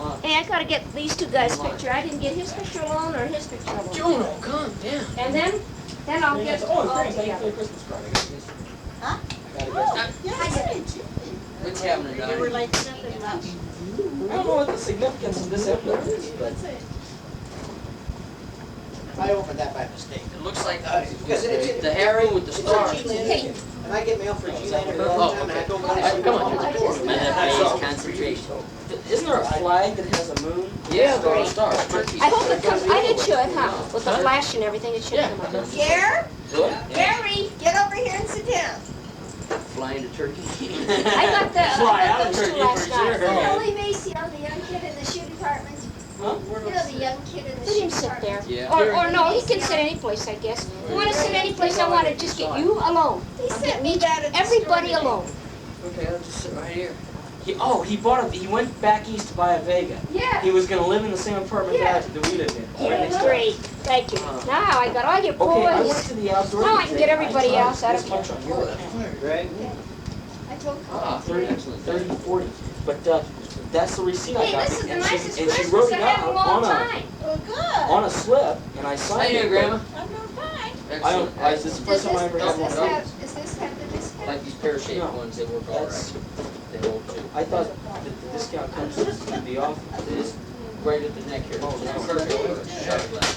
unlocked. Hey, I gotta get these two guys' picture. I didn't get his picture alone or his picture alone. Juno, come, yeah. And then I'll get all thank you for together. the Christmas card. I got this. Huh? I got Oh, it. yes. What's happening, You were Donnie? like something about. I don't know what the significance of this envelope is, but What's it? I opened that by mistake. It looks like Because it's the Harry with the It's stars. a G-Lantern, and I get mail for G-Lantern Oh, all the time, and I don't want to. come on. My Phase concentration. isn't there a flag that has a moon? Yeah, great. star. Turkey. I hope it comes. It should, huh? With the flash and everything, it should Yeah. come up. Gare, Good. Gary, get over here and sit down. Flying to Turkey. I got Fly out of those two Turkey last for night. sure. Billy Maceo, the young kid in the shoe department. Huh? You know the young kid in the Let shoe him sit there. department. Yeah. Or no, he can sit any place, I guess. You want to sit any place? I want to just get you alone. He I'll sent get me that at the everybody store today. alone. Okay, I'll just sit right here. He went back east to buy a Vega. Yeah. He was going to live in the same apartment Yeah. that we lived in. Right next door. Great, thank you. Now I got all your Okay, I went boys. to the outdoor. Now I can get everybody I else out of this much on your account. Right? I told Ah, Colin. 30, 40. But that's the receipt I Hey, got. this is the And nicest she wrote Christmas it I've had in a out long on time. Well, good. on a slip, and I How signed you it. doing, Grandma? I'm doing fine. Excellent. This is the first time I ever Does got this one. have the discount? Like these pear-shaped No. ones, they work all That's, right. They hold too. I thought that the discount comes to the office. It is right at the neck here. Oh, Just no. perfect. Shot glass.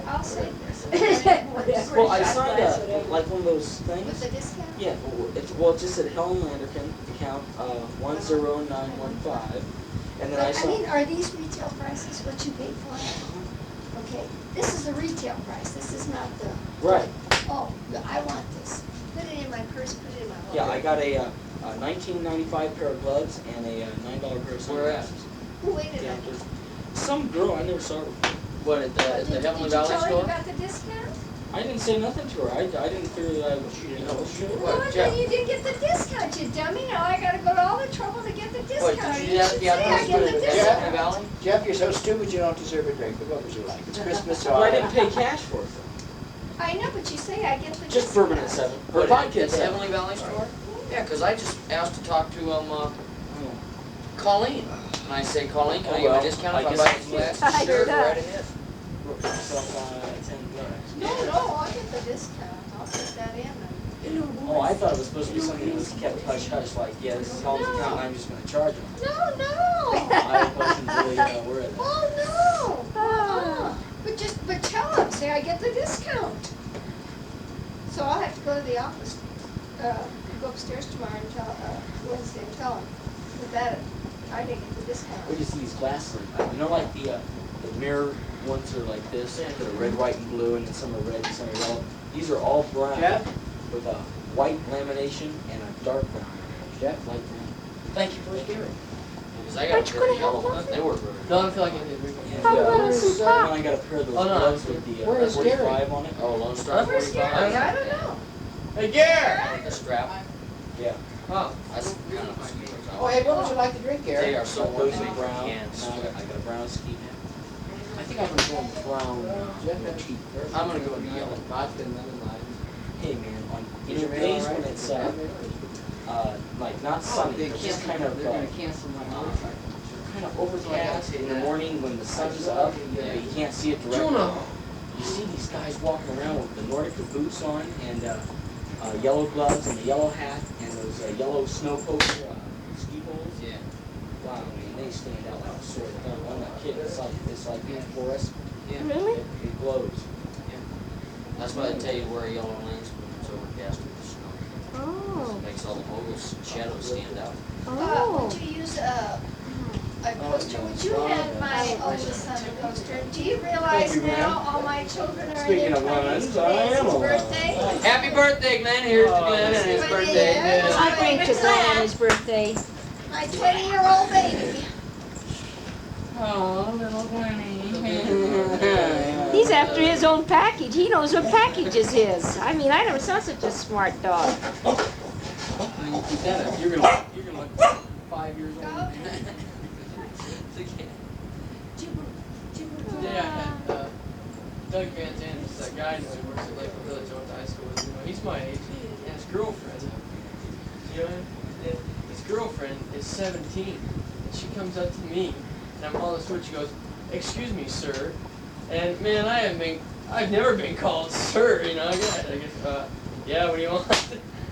I'll say this. Well, I signed like one of those With things. the discount? Yeah, it just said Helen Landerkin, account 10915, and then I But, I signed. mean, are these retail prices what you paid for? Okay, this is the retail price, this is not the, Right. oh, I want this. Put it in my purse, put it in my wallet. Yeah, I got a 1995 pair of gloves and a $9 pair of Where at? sunglasses. Who waited Yeah, on you? just some girl I never saw her before. What, at the Heavenly Did you Valley tell her you store? got the discount? I didn't say nothing to her. I didn't figure that she didn't know. Well, What, then Jeff? you didn't get the discount, you dummy. Now I gotta go to all the trouble to get the What, discount. did You you do that should at the say I outdoor get the store? Yeah. discount. Heavenly Valley? Jeff, you're so stupid you don't deserve a drink, but what would you like? It's Christmas, so. But I didn't pay cash for it. I know, but you say I get the discount. Just bourbon at 7. Or What, vodka at at the 7. Heavenly Valley store? Yeah, 'cause I just asked to talk to, Colleen. And I say, Colleen, can I Oh, get well, a discount I if I guess buy I these can. glasses? I Sure, heard go that. right ahead. Wrote myself 10 bucks. No, I'll get the discount. I'll put that in. Oh, I thought it was supposed to be something that was kept hush hush, like, yeah, this is Helen's account, and I'm just gonna charge him. No. I wasn't really aware of that. Oh, no. But tell them, say I get the discount. So I'll have to go to the office, go upstairs tomorrow and tell, Wednesday and tell them that I didn't get the discount. We just see these glasses, you know, like the mirror ones are like this, that are red, white, and blue, and then some are red, and some are yellow. These are all brown Jeff? with a white lamination and a dark brown. Jeff? Light brown. Thank you for sharing. Because I got a Aren't you pair of gonna yellow have ones, they work very No, well. I feel like I need a drink. And, How about some then pop? I got a pair of those Oh, no, gloves with the where's Gary? 45 on it. Oh, Lone Star Where's 45? Gary? I don't know. Hey, Gary! With the strap. Yeah. Oh, That's kind of sweet. Oh, hey, what would you like to drink, They Gary? are so Those wonderful. are brown. Cans. Now I got a brown ski hat. I think I'm going brown. cheap. I'm gonna go with the yellow. vodka and lemon lime. Hey man, on Is your mail days all right? when it's like not sunny, They but just cancel, kind of they're gonna cancel my motorcycle. kind of overcast in the morning when the sun is up, but you can't see it directly. Juno. You see these guys walking around with the Nordic boots on and yellow gloves and a yellow hat and those yellow snow poker ski poles. Yeah. Wow, man, they stand out like a sore thumb. I'm not kidding. It's like being fluorescent. Yeah. Really? It glows. That's why they tell you to wear a yellow lens when it's overcast with the snow. Oh. It makes all the pogos shadows stand out. Oh. Would you use a coaster? Would you have my oldest son a coaster? Do you realize Thank you, ma'am. now all my children are in Speaking their of lemons, 20s? I Today's am his a lemon. birthday. Happy birthday, Glenn. Here's to Glenn and his Happy birthday. birthday. I drink to Glenn on his birthday. My 20-year-old baby. Oh, little Glenny. He's after his own package. He knows what package is his. I mean, I never saw such a smart dog. You keep that up. You're gonna look 5 years old. Go. Today I had Doug Van Zandt, who's that guy who works at Lakewood Village, went to high school with. He's my age, and his girlfriend, his girlfriend is 17. she comes up to me, and I'm on the switch. She goes, "Excuse me, sir," and man, I've never been called sir. You know, I guess, yeah. What do you want?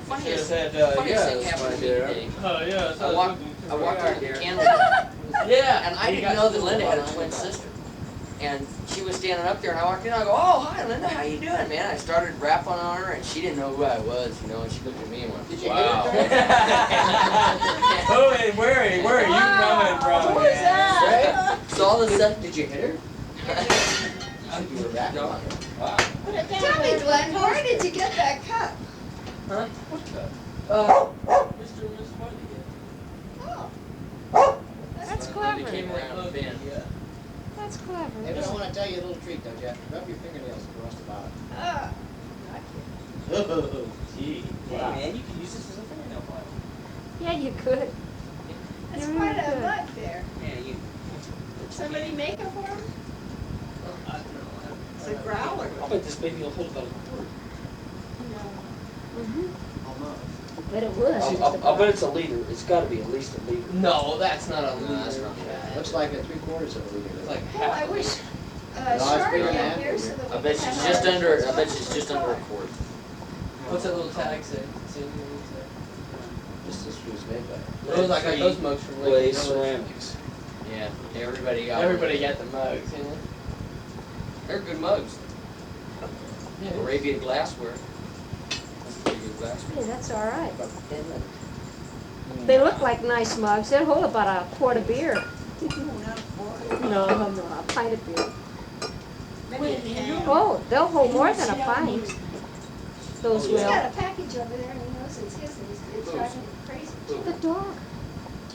Funniest, said, funniest thing yes, happened my to me dear. today. Oh yeah. I walked out to the candle, Yeah. and I didn't know that Linda had a twin sister. And she was standing up there, and I walked in, and I go, "Oh, hi, Linda, how you doing, man?" I started rapping on her, and she didn't know who I was, you know, and she looked at me and went, Did you "Wow." hit her? Oh, hey, where are you coming from? Who's that? So all of a sudden, Did you hit her? You were back No. on her. Wow. Tell me, Glenn, where did you get that cut? Huh? What the? Mr. and Miss Marley. Oh. That's They clever. came around the bend. That's Hey, clever. but I want to tell you a little treat, though, Jeff. Rub your fingernails across the bottom. Oh, gee. Wow. Hey, man, you can use this as a fingernail file. Yeah, you could. That's You're quite really a good. mug there. Yeah, you. Somebody make it for him? It's a growler. I'll bet this baby will hold about a quart. Mhm. Almost. But it would. I'll bet it's a liter. It's got to be at least a liter. No, that's not a No, that's liter. not bad. Looks like a 3/4 of a liter. It's like Oh, I half. a wish liter. it's Shorty bigger in than here that. so that we I bet can she's have just our- under, I bet she's just under a quart. What's that little tag say? Say the little tag. This was made by. Those I got those mugs from Lake Glaze Village. ceramics. Yeah, everybody got Everybody one. got the mugs, you know. They're good mugs. Yeah. Arabian glassware. That's pretty good glassware. Hey, that's all right. They look like nice mugs. They'll hold about a quart of beer. No, a pint of beer. Oh, they'll hold more than a pint. Those He's will. got a package over there and he knows it's his and it's driving him crazy. The dog.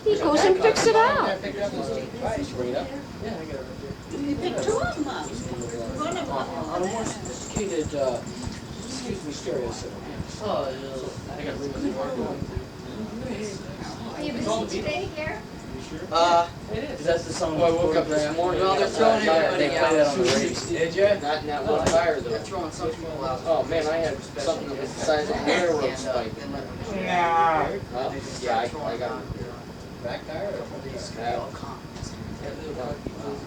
He goes and picks it I out. picked up this twice. Bring it up. Yeah, I got it right there. You picked two of them up. One of them On a more sophisticated, stereo system. Oh, yeah. I got to bring this more going too. Are you busy today, Garrett? It is. Is that the song? Well, I woke up this morning. Well, they're throwing everybody They out. play that on the radio. Did you? Not in that one fire though. They're throwing some people out. Oh man, I had something that was the size of a railroad spike. Huh? Yeah, I got it. Back tire or?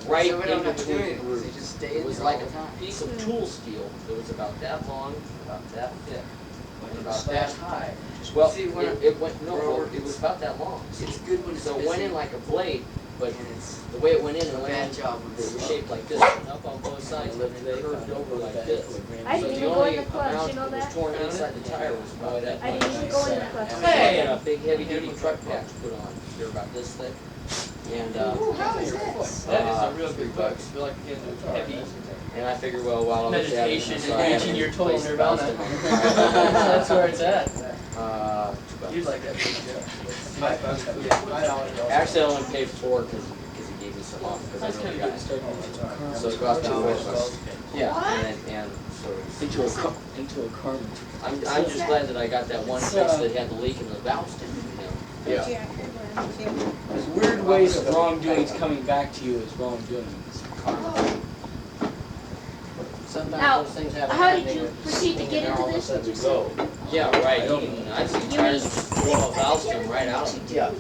Right So we in don't have to do between the anything. They grooves. just stay It in was there like all a the time. piece of tool steel. It was about that long, about that thick, and about that high. Well, See, when it went, no, well, it was about that long. It's good when it's So it went in busy, like a blade, but and it's the way it went in, it a went bad in, job when it it's was slow. shaped like this, and up on both sides, and then they curved over like this. I So didn't the even go in only the clubs, amount you know that was that? torn inside the tire was about that. I didn't even go in the clubs. Hey! And a big heavy duty truck packs put on, they're about this thick, and, Ooh, how is this? That is a real $3 big book. I feel like you get heavy and I figured, well, while I was at it, meditation so I and had reaching to your total replace the nirvana. ballast. That's where it's at. $2. You'd like that big Actually, I only paid $4 because he gave me some off, because That's I know kind the of guy. good to start. So it cost $2. Yeah, and so Into a carbon. I'm just glad that I got that one fix that had the leak in the valve stem, you know. Yeah. There's weird ways of wrongdoings coming back to you as wrongdoings. Sometimes Now, those things happen. how did you proceed to get into All of a this? sudden go. Yeah, right. I've seen tires blow a valve stem right out. Yeah.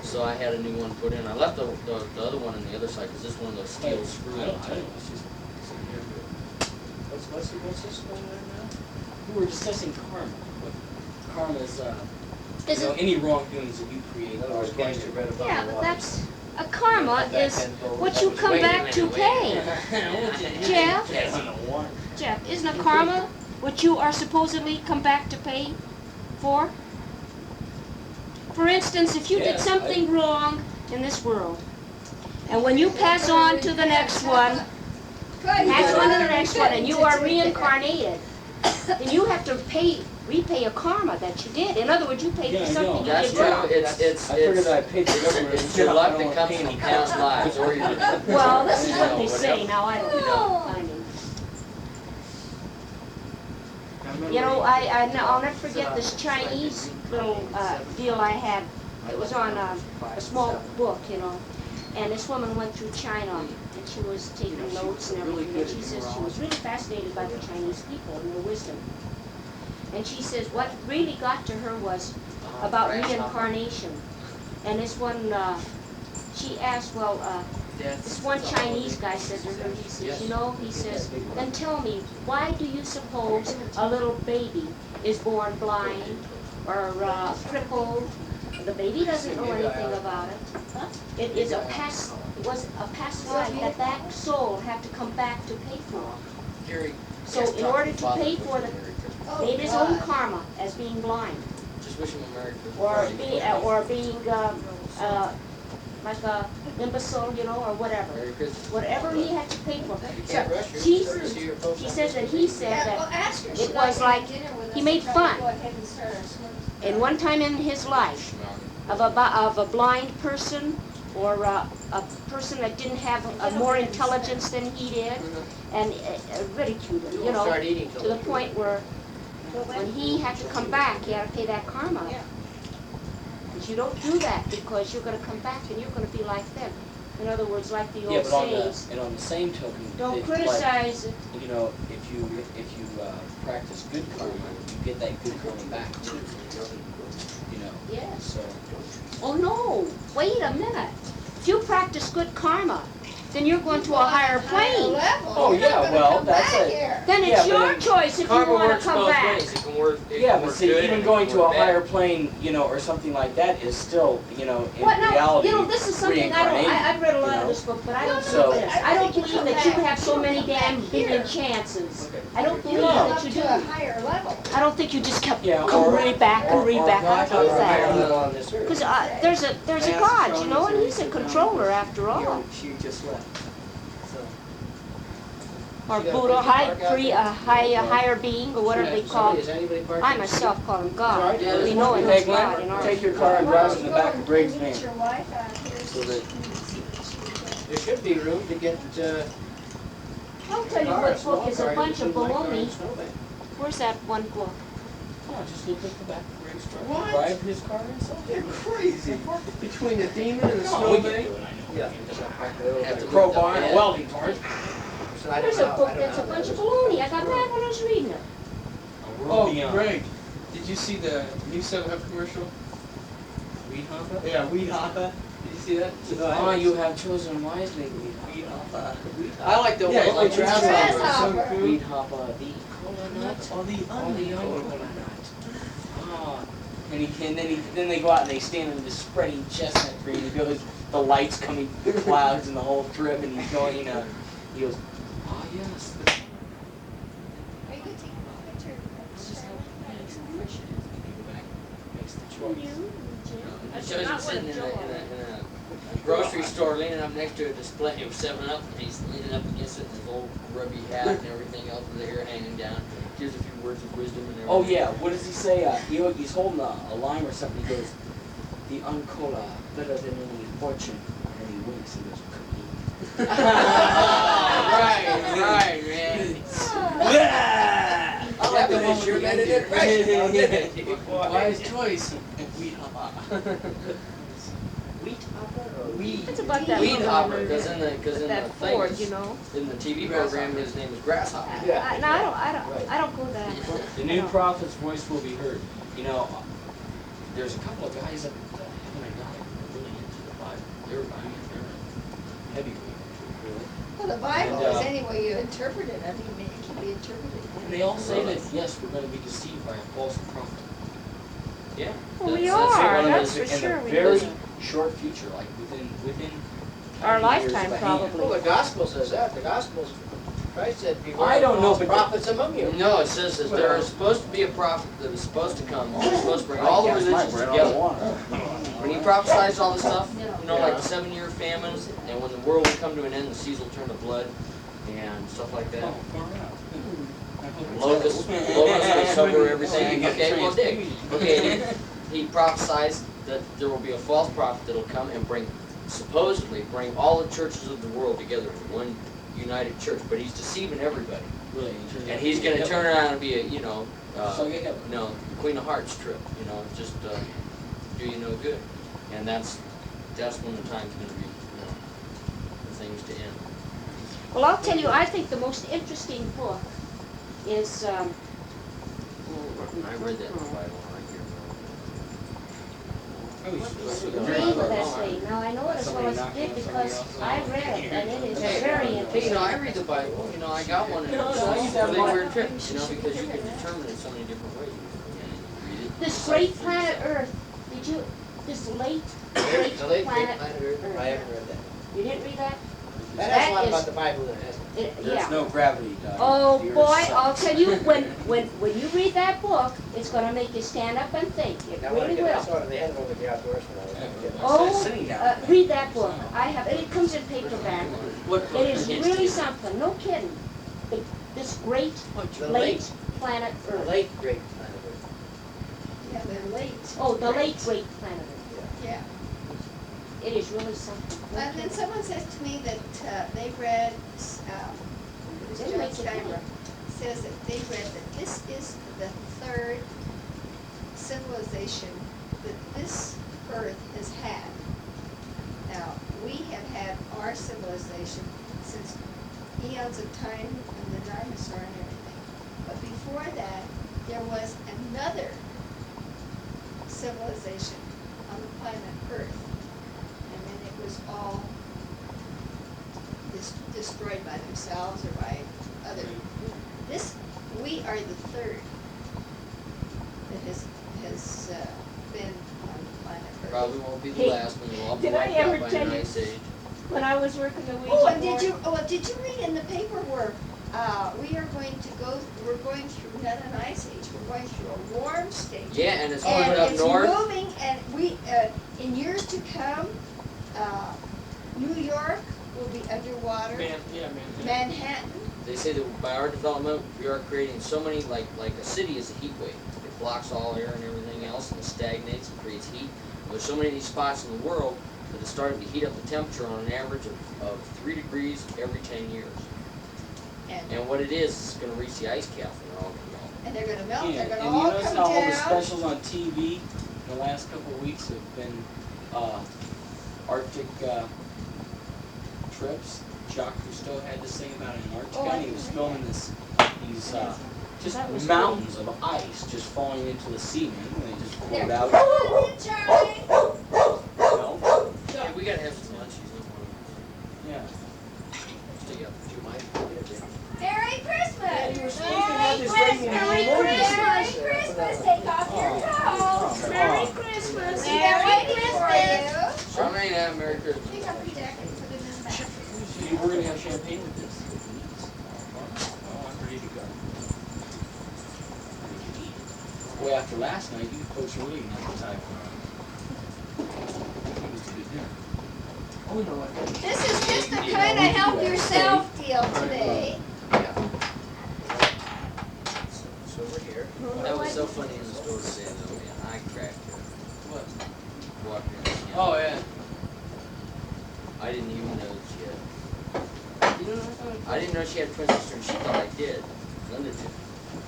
So I had a new one put in. I left the other one on the other side because this one of those steel screws. I don't tell you, it's just. What's this going on now? We were discussing karma. What karma is, Is it- any wrongdoings that you create. In other words, gangster bread above Yeah, the but water. that's, a karma is what you come back to pay. Jeff, Jeff, isn't a karma what you are supposedly come back to pay for? For instance, if you did Yes, something wrong in this world, and when you pass on to the next one, pass on to the next one, and you are reincarnated, then you have to repay a karma that you did. In other words, you paid Yeah, for I something know. you That's did true. wrong. It's I figured that I paid the government. it's your luck that comes from past lives, or your. Well, this is what they you know, say, now I don't know, I mean. You know, I'll never forget this Chinese little deal I had. It was on a small book, you know, and this woman went through China, and she was taking notes and everything, and she says she was really fascinated by the Chinese people and their wisdom. And she says what really got to her was about reincarnation. And this one she asked, well, this one Chinese guy said to her, he says, you know, he says, then tell me, why do you suppose a little baby is born blind or crippled? The baby doesn't know anything about it. It is a past life that soul have to come back to pay for. Gary, So in order to pay for the, made his own karma as being blind, just wish him a Merry Christmas. or being like a imbecile, you know, or whatever. Merry Christmas. Whatever he had to pay for. Can't rush your She service to your folks. She says that he said Yeah, well, that ask her. it She'd was to like have dinner with he us made and probably fun. Go ahead and start our swim. in one time in his life of a blind person or a person that didn't have more intelligence than he did, and ridiculed him, you know, Start eating to the point where when he had to come back, he had to pay that karma. Because you don't do that because you're going to come back and you're going to be like them. In other words, like the Yeah, old but on sayings, the same token, don't it's criticize it. like, you know, if you practice good karma, you get that good karma back too. You know. Yes. So. Oh no, wait a minute. If you practice good karma, then you're going to a higher plane. Oh, yeah, well, that's a- Then Yeah, it's but your it- choice if you Karma want works to come both back. ways. It can work. It Yeah, can but work see, good even and it going can to a work bad. higher plane, you know, or something like that is still, you know, in What, no, reality, you know, this is something I've read a lot of this book, but I don't So- believe this. I don't believe that you have so many damn billion chances. I don't believe No. that you do. To a higher level. I don't think you just kept Yeah, come or- right back and right back. I don't believe that. on this earth. Because there's a God, you know, and he's a controller after all. She just left. So. Or She got a Buddha, picture high, park out there? higher being, or whatever they call Is anybody parking? I myself call him God. Yeah, We there's know one him big as God in our. Take your car and drive it in the back of Greg's van. Get your wife out here. So that There should be room to get, I'll tell you what book is a bunch of baloney. Where's that one book? No, just look at the back of Greg's truck. What? Drive his car inside. You're crazy. Between the demon and the No, we can snowbank. do it, I know. Yeah. Have the crowbar and a welding torch. There's a book that's a bunch of baloney. I got mad when I was reading it. Oh, Greg, did you see the new 7-Up commercial? Weed hopper? Yeah, Weed Hopper. Did you see that? Oh, you have chosen wisely, weed Weed Hopper. I like the Yeah, one it's like Grasshopper. so cool. Weed hopper, the cola nut. Oh, the Oh, the uncola cola nut. Oh. And then they go out and they stand on this spreading chestnut tree and he goes, the lights coming, the clouds and the whole trip and he's going, you know, he goes, oh yes. Are you gonna take a picture? Makes the choice. It shows him sitting in a grocery store leaning up next to a display of 7-Up, and he's leaning up against it in his old grubby hat and everything else with the hair hanging down. Gives a few words of wisdom and everything. Oh yeah, what does he say? He's holding a lime or something. He goes, the uncola better than any fortune. And he winks and goes, cookie. Right, man. I like the way you made it impression. Wise choice. Weed Hopper. Wheat hopper or Weed. It's about that Weed little hopper, woman because in the that Ford, thing, you know. in the TV program, his name is Grasshopper. I don't go that. The new prophet's voice will be heard. You know, there's a couple of guys up at Heaven and God who are really into the Bible. They're heavyweight. Really. Well, the Bible And, is any way you interpret it. I mean, it can be interpreted. And they all say that, yes, we're going to be deceived by a false prophet. Yeah. Well, we That's are, one of that's those- for sure. In We the very do. short future, like within Our 20 years lifetime, of a hand. probably. Well, the gospel says that. The gospel, Christ said, beware I don't of know, false but- prophets among you. No, it says that there is supposed to be a prophet that is supposed to come. He's supposed to bring all the I guess my religions bread on the together. water. When he prophesies all this stuff, you know, like the 7-year famine, and when the world will come to an end, the seas will turn to blood, and stuff like that. Oh, far out. Locusts will cover everything. Okay, well, dig. Okay, he prophesies that there will be a false prophet that'll come and supposedly bring all the churches of the world together in one united church, but he's deceiving everybody. Really. And he's going to turn around and be a, So you have Queen of Hearts trip, just do you no good. And that's when the time's going to be, for things to end. Well, I'll tell you, I think the most interesting book is, I read that in the Bible right here. Read Leslie. Now I know it as well as you did because I read it and it is very Hey, interesting. I read the Bible. I got one and it's a really weird trip. Because you can determine it so many different ways. Read it. This great planet Earth. Did you? This late great The late planet Earth, I haven't read that. You didn't read that? That has a lot That about is- the Bible in it, hasn't it? There's Yeah. no gravity, Doc. Oh You're boy, sucked. I'll tell you, when you read that book, it's gonna make you stand up and think. It Now, when I really get that will. sort of, they had it over at the outdoors when I was a kid. Oh, Sitting down. read that book. I have, and it comes in paperback. What It is kids really do? something, no kidding. This great The late planet The Earth. late great planet Earth. Yeah, they're late. Oh, the late great planet Earth. Yeah. It is really something. No And then kidding. someone says to me that they read, it was They John make it Steinberg, says that they read that this is the third civilization that this earth has had. Now, we have had our civilization since eons of time and the dinosaur and everything. But before that, there was another civilization on the planet Earth. And then it was all destroyed by themselves or by other. We are the third that has been on the planet Earth. Probably won't be the Hey, last one. We'll all be did I wiped ever out by tell an you- ice age. When I was working the Ouija Oh, board. and did you read in the paper where we're going through not an ice age, we're going through a warm stage. Yeah, and it's And moving up it's north. moving, and in years to come, New York will be underwater. Man, Manhattan, They say that by our development, we are creating so many, like a city is a heat wave. It blocks all air and everything else, and it stagnates and creates heat. There's so many of these spots in the world that it's starting to heat up the temperature on an average of 3 degrees every 10 years. And what it is, it's going to reach the ice cap and they're all going to melt. and they're gonna melt, Yeah, they're gonna and you all notice come how all the down. specials on TV in the last couple of weeks have been Arctic trips. Jacques Cousteau had this thing about Antarctica, Oh, I and he was filming these That was just mountains of ice just falling into the sea, man, and they just poured There. out. Come on in, Charlie. You know? Yeah, we got to have some lunch. He's not one Yeah. Stick up. Do you mind? Yeah, Merry Christmas! you were supposed to have this ready in Merry the morning. Christmas! Merry Christmas! Take off your coat. Merry Christmas. Merry Christmas! Charmaine, have a Merry Christmas. Take off your jacket and put it in the bag. See, we're gonna have champagne with this. Oh, I'm ready to go. Boy, after last night, you folks really not the type. It was a good dinner. Oh, no, I This is just a kind of help yourself deal today. So we're here. That was so funny in the store today, though, man. I cracked her. What? Walking in. Yeah. Oh, yeah. I didn't even know she had. You don't know I didn't know she had twin sister, and she thought I did. Linda did.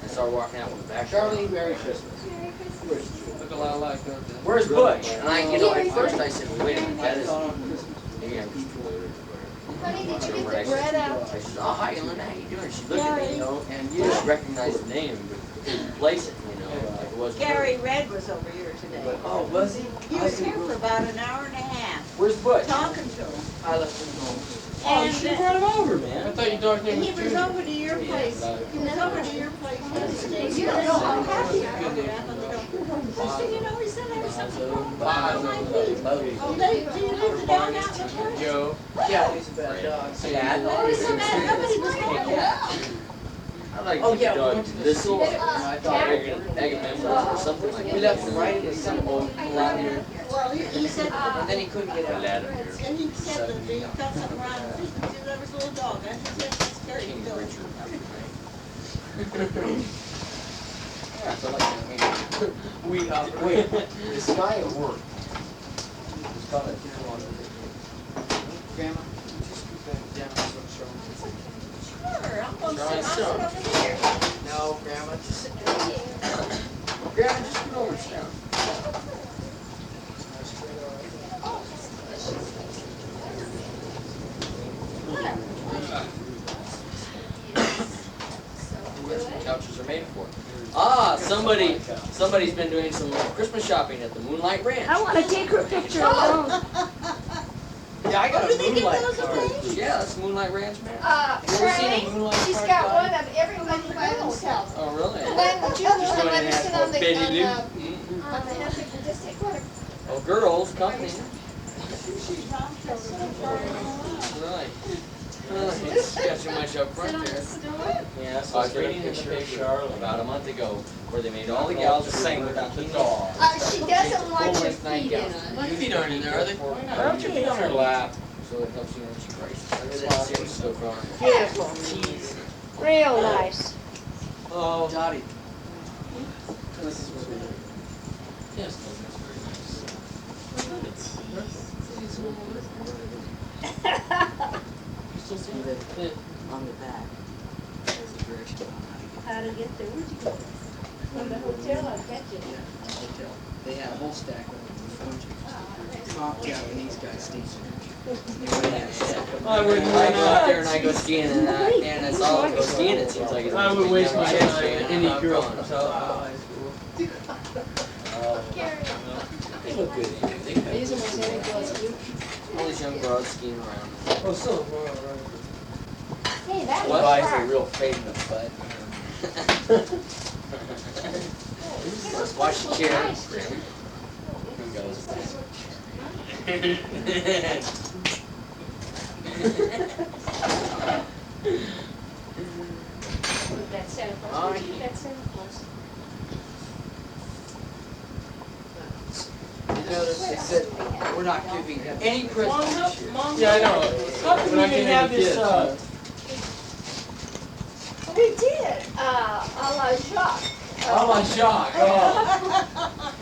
I started walking out with the back. Charlie, Merry Christmas. Merry Christmas. Where's Julie? Look a lot like that. Where's Butch? And at first I said, well, wait a minute, that is. Maybe I'm just Honey, did you get the bread out? I said, oh, hi, Linda, how you doing? She looked at me, and you just recognized the name, but couldn't place it, like it wasn't her. Gary Red was over here today. Oh, was he? He was here for about an hour and a half, Where's Butch? talking to him. I left him home. Oh, you And, should have brought him over, man. I thought your dog's name he was was Junior. over to your place, he was over to your place yesterday. You don't know how happy I was. First thing you know, he said there was something wrong with my feet. Oh, do you leave the dog out in the porch? Joe. Yeah, he's a bad dog. Dad? Oh, he's so mad, nobody was there. I like Oh, to yeah, keep we dog went to the this store. old. I thought we were gonna Agamemnon or something like that. We left him right in the sun, old Vladimir, Well, he said, and then he couldn't get out. Vladimir. and he said that he felt something wrong with his, there was a little dog. I said, that's scary. King Bill." Richard. Yeah, so like, We Wait, the sky at work. It's got a different one. Grandma, just scoot that down so it's showing. Sure, I'm gonna Try sit, I'll some. sit over here. No, Grandma, just sit down. Grandma, just scoot over, sit down. That's what couches are made for. Ah, some somebody's been doing some Christmas shopping at the Moonlight Ranch. I want to take her picture alone. Yeah, I got Oh, a do they give moonlight those card. away? Yeah, that's Moonlight Ranch, man. You ever seen a Charlie, Moonlight she's card, got Connie? one of everybody by themselves. Oh, really? Glenn, would you Just go go and let in me and sit ask on for the, Betty Lou. on the hammock and just take one of Oh, girls, company. Right. It's got too much up front there. Yeah, so I was reading in the paper about a month ago where they made all the gals sing without the dog. She doesn't want your Full-length feet in nightgowns. it. My feet aren't in there, are they? Put your feet on her lap so it helps you when she cries. Seriously, so far. Beautiful. Real nice. Oh, Dottie. this is what we do. Yes, that's very You still see that? On the back, there's a direction on how to get How to get there? Where'd you get there? From the hotel, I bet you. there. Hotel. They had a whole stack of them. Top Japanese guy stationed. I wouldn't I go out there and I go skiing and that's all I go skiing. It seems like it's. I would waste my Yeah, time with any I'm girl gone. from South High School. They look good. All these young broads skiing around. Oh, so, Hey, that What? was Guys far. are real fade in the butt. Watch the chair. Nice. Who goes? That Santa Claus. Oh, Where'd you get that Santa Claus? You notice they said, we're not giving any presents this year. yeah, I know. How come We're not we didn't giving have the this, kids, We did, a la Jacques. oh my shock.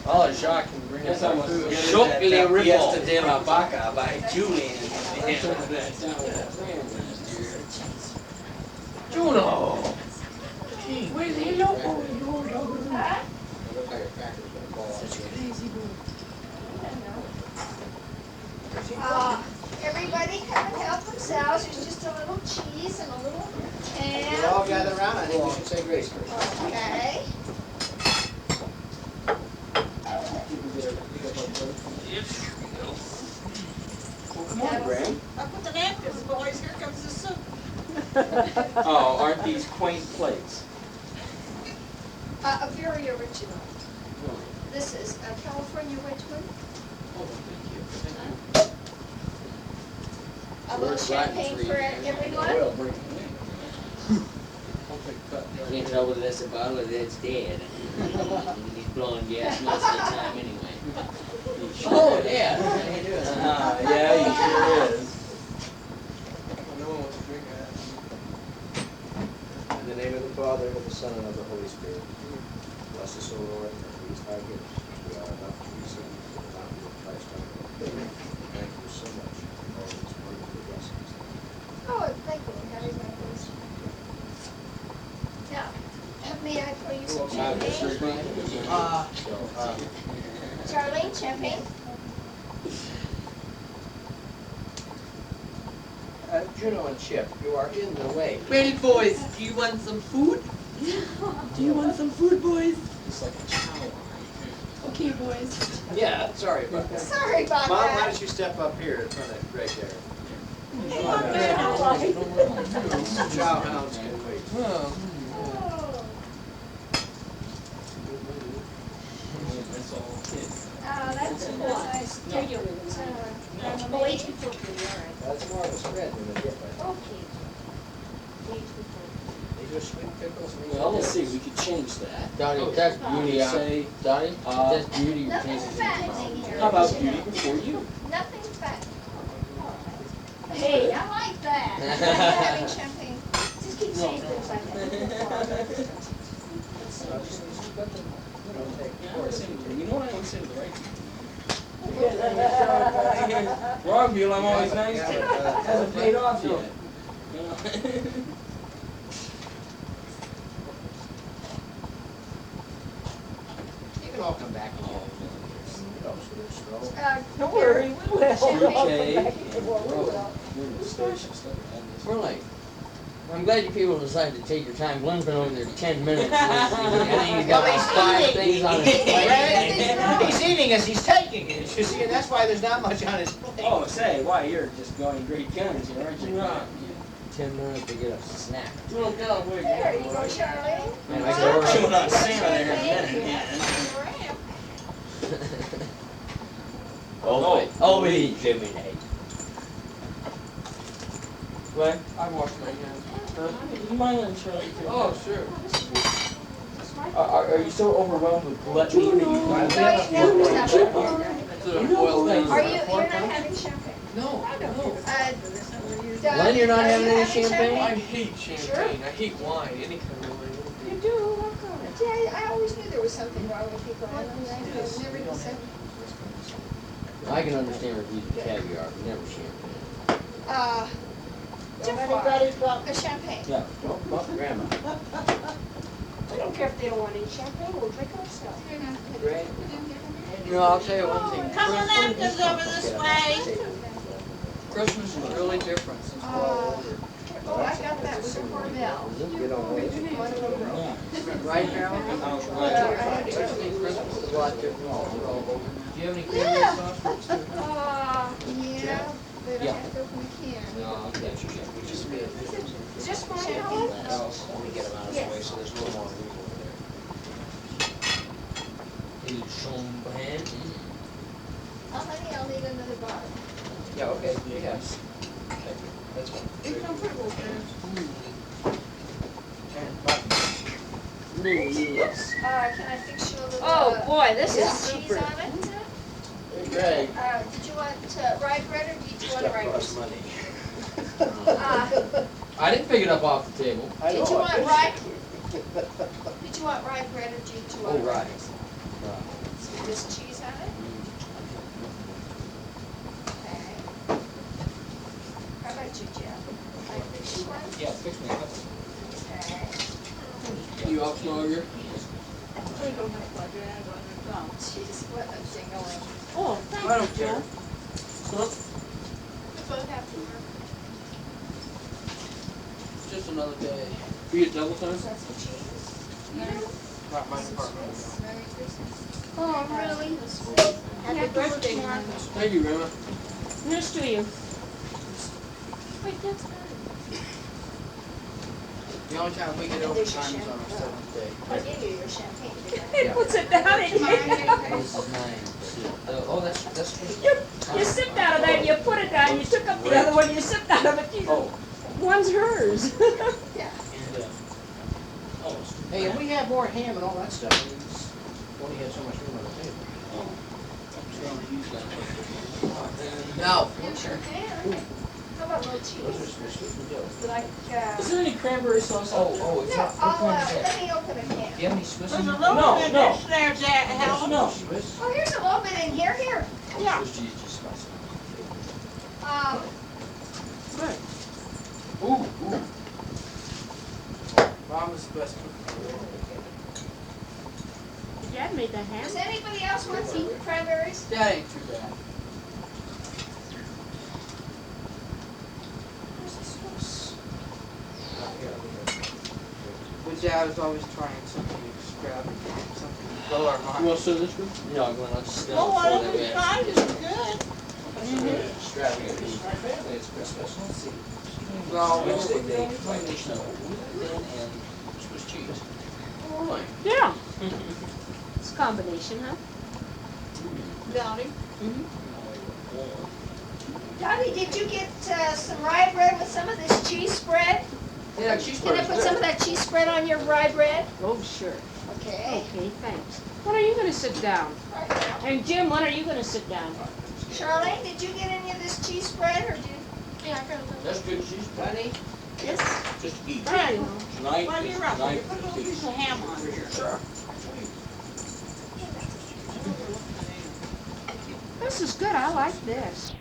Oh, Jacques can bring us some Chocolate chocolate ripple. Fiesta de la Vaca by Julian. Juno. Where's the yellow? Everybody come and help themselves, there's just a little cheese and a little We'll all ham. gather around, I think we should say grace first. Okay. Come on, Graham. I put the napkins, boys, here comes the soup. Oh, aren't these quaint plates? A very original. This is a California Wedgwood. A little champagne for everyone. Well, bring it in. Can't tell whether that's a bottle or that's dead. He's blowing gas most of the time anyway. Oh, yeah. Yeah, he sure is. No one wants to drink that. In the name of the Father, and of the Son, and of the Holy Spirit. Bless us, O Lord, and these thy gifts. We are about to receive the bounty of Christ our Lord. Thank you so much for all these wonderful blessings. Oh, thank you, Harry, my voice. Now, may I pour you some champagne? Charlene, champagne? Juno and Chip, you are in the way. Well, boys, do you want some food? Do you want some food, boys? It's like a chow. Okay, boys. Yeah, sorry about that. Sorry about Mom, why that. don't you step up here in front of Greg there? Chow hounds can wait. Oh. That's cool. Nice. Oh, age before three, all right. That's more of a spread than a dip, I think. Okay. Age before. These are sweet pickles. Well, let's see, we could change that. Donnie, that's beauty. Say, Donnie, that's beauty. Your Nothing taste is fat in in your mouth. here. how about beauty before you? Nothing fat. Hey, I like that. I'm having champagne. just keep saying things like that. You know what I would say to the right people? Rockville, I'm always nice to. Hasn't paid off yet. You can all come back. Don't worry, we will. Okay. We're late. I'm glad you people decided to take your time. Glenn's been over there 10 minutes. I think he's got about 5 things on his plate. He's eating as he's taking it, you see, and that's why there's not much on his plate. Oh, say, why, you're just going great guns here, aren't you? Yeah. 10 minutes to get a snack. Well, God, wait. There you go, Charlie. Man, I can order. Chewing on salmon there in a minute, yeah. Oh, we eliminate. Glenn, I washed my hands. You mind letting Charlie do Oh, sure. Are you so overwhelmed with gluttony that you No, want you never stop. Sort of boiled things. Are you, you're not having champagne? No, no. Glenn, you're not are having you any champagne? I hate champagne. I hate wine. Any kind of wine. You do? How come? Yeah, I always knew there was something wrong with people. I never decided. I can understand refusing caviar, but never champagne. Anybody got a champagne? Yeah, well, grandma. I don't care if they don't want any champagne, we'll drink ourselves. Great. You know, I'll tell you one thing. Come on, America's over this way. Christmas is really different since we're all older. Oh, I got that with the Cornell. Get on with it. Right now, Christmas is a lot different. We're all older. Do you have any cranberry sauce for us? Yeah, but I Yeah. have to open the can. No, that's your champagne. Just me. Is this for you? Let me get them out of the way so there's a little more room over there. Champagne. Oh, honey, I'll need another bottle. Yeah, okay, yes. That's fine. It's comfortable, man. Yes. Can I fix you a little? Oh, boy, this is cheese super. on it? Hey, Greg. Did you want rye bread or did you want Stuff rye costs bread? money. I didn't pick it up off the table. I Did know, you I want bet rye? you do. Did you want rye bread or did you Oh, want? right. Just cheese on it? Okay. How about you, Jeff? Can I fix you one? Yeah, fix me up. Okay. You up, Smoger? We don't have like that on the thumb. Jeez, what a jingling. Oh, I thank don't you, care. Joe. We both have to work. Just another day. You get double time? That's the cheese. Not my department. Merry Christmas. Oh, really? Happy birthday, Mark. Thank you, Grandma. Here's to you. Wait, that's good. The only time we get overtime is on our seventh day. I gave you your champagne. He puts it down and This is mine. Oh, that's. you sipped out of that, and you put it down, you took up the other one, you sipped out of it, one's hers. Yeah. Hey, and we have more ham and all that stuff. We just only have so much room on the table. Now, Here's your pan. How about a little Those are cheese? supposed to do. Like, Is there any cranberry sauce out there? Oh, it's no, not. I'll, let me open a can. Do you have any Swiss There's in a there? little No, bit of no. this there, Jack, Helen. No. Swiss? Oh, here's a little bit in here, here. Yeah. Swiss cheese just smells. ooh. Mom is the best cook. Dad made that ham. Does anybody else want some cranberries? That ain't too bad. Where's the Swiss? But Dad is always trying something extravagant, something to blow our You mind. want some of this, Chris? No, Glenn, I'll just stand Oh, before what that other way. side is good? Extravagant. Family, it's Christmas. Let's see. Well, we Wednesday, were- they combination of wheat and Swiss cheese. Really? Yeah. It's a combination, huh? Dowdy. Dottie, did you get some rye bread with some of this cheese spread? Yeah, cheese Can I spread's put good. some of that cheese spread on your rye bread? Oh, sure. Okay. Okay, thanks. When are you gonna sit down? Right now. And Jim, when are you gonna sit down? Charlene, did you get any of this cheese spread or did? Yeah, I got a little. That's good cheese. Honey? Yes. Just eat. Right. Tonight Well, is you're right. tonight You put a little piece of ham on here. Sure. This is good, I like this.